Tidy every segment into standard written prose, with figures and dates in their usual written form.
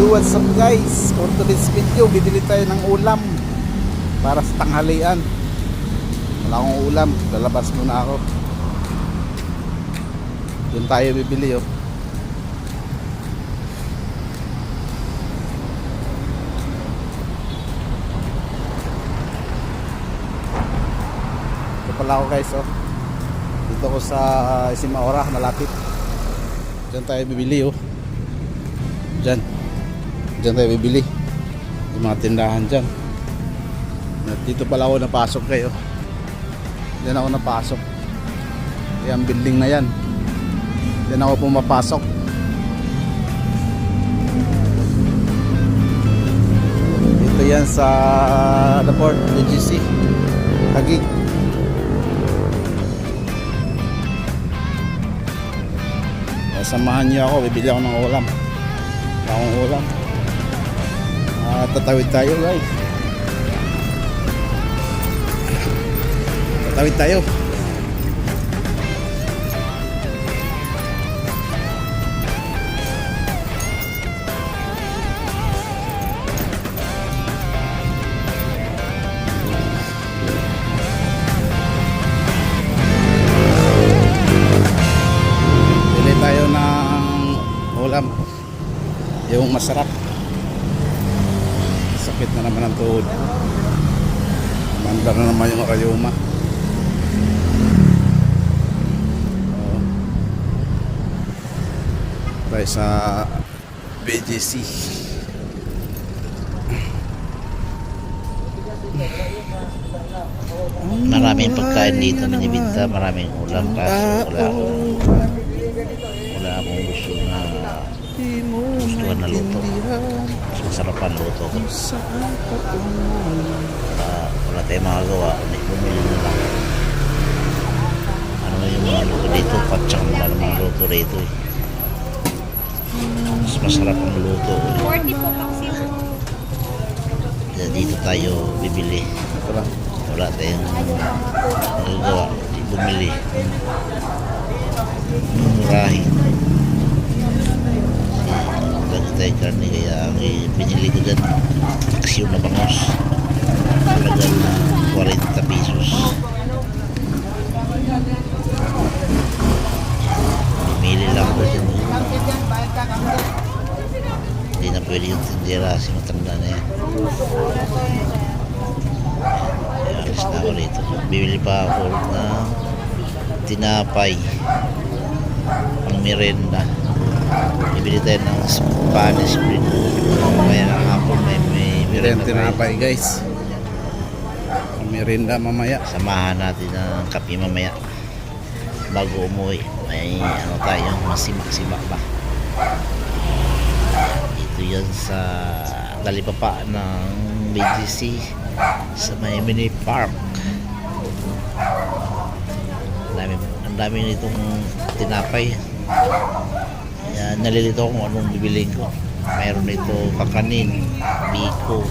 what's up guys? For today's video, bibili tayo ng ulam para sa tanghalian. Wala akong ulam, lalabas muna ako. Doon tayo bibili oh. Ito pala ako guys oh. Dito ko sa Isimaora, malapit. Diyan tayo bibili oh. Diyan tayo bibili yung mga tindahan dyan. At dito pala ako napasok kayo. Diyan ako napasok. Yung building na yan, diyan ako pumapasok. Dito yan sa the port UGC Taguig. Samahan niyo ako, bibili ako ng ulam. Akong ulam. Tatawid tayo guys. Tatawid tayo. Bili tayo ng ulam. Yung masarap. Sakit na naman ang tuhod. Mandar na naman yung rayuma. Tayo sa BGC. Maraming pagkain dito binibinta, maraming ulam, kaso wala akong gusto na gustuhan na luto. Mas masarap ang luto ko. Wala tayong magagawa, bumili na lang. Ano yung mga luto dito, patsang wala ng mga luto dito eh. Mas masarap ang luto eh. 40 po paksiw. Kaya dito tayo bibili. Wala tayong magagawa, bumili. Murahin. Tayo karne, kaya ang pinili ko dyan aksyon na bangos, talagang 40 pesos. Pumili lang ko dyan. Hindi na pwede yung tindera kasi matanda na yan. Kaya alis na ako rito. Bibili pa ako na tinapay pang merenda. Ibili tayo ng Spanish bread. Mamaya ng hapon may merenda Tinapay guys. Merinda mamaya. Samahan natin ng kape mamaya bago umuwi. May ano tayo, masimak-simak ba. Ito yan sa talipapa ng BGC sa may mini park. Ang dami nitong tinapay. Nalilito ko kung anong bibiliin ko. Mayroon nito kakanin, biko,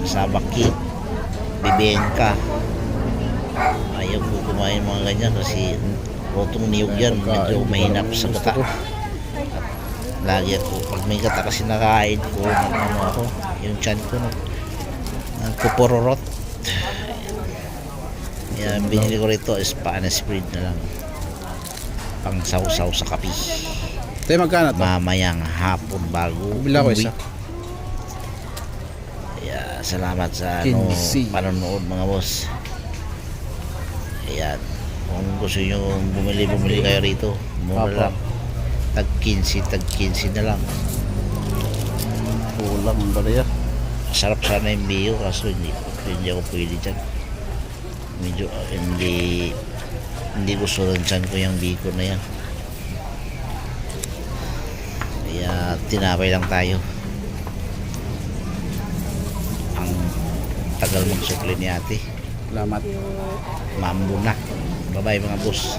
sabaki, bibengka. Ayaw ko kumain mga ganyan kasi rotong niyog yan, medyo mahinap sa gata. Lagi ako, pag may gata kasi nakain ko, ano ako, yung tiyan ko nagpupororot. Yan, binili ko rito Spanish bread na lang pang sausaw sa kape. Tayo magkano to? Mamayang hapon bago Bila ko isa. Yeah, salamat sa panonood mga boss. Ayan, kung gusto nyo bumili kayo rito, mura lang. Tag 15 na lang. Ulam ang balaya. Masarap sana yung biyo kaso hindi ako pwede dyan. Medyo hindi gusto rin dyan ko yung biko na yan. Kaya tinapay lang tayo. Ang tagal magsukli ni ate. Salamat. Mambo na. Bye bye mga boss.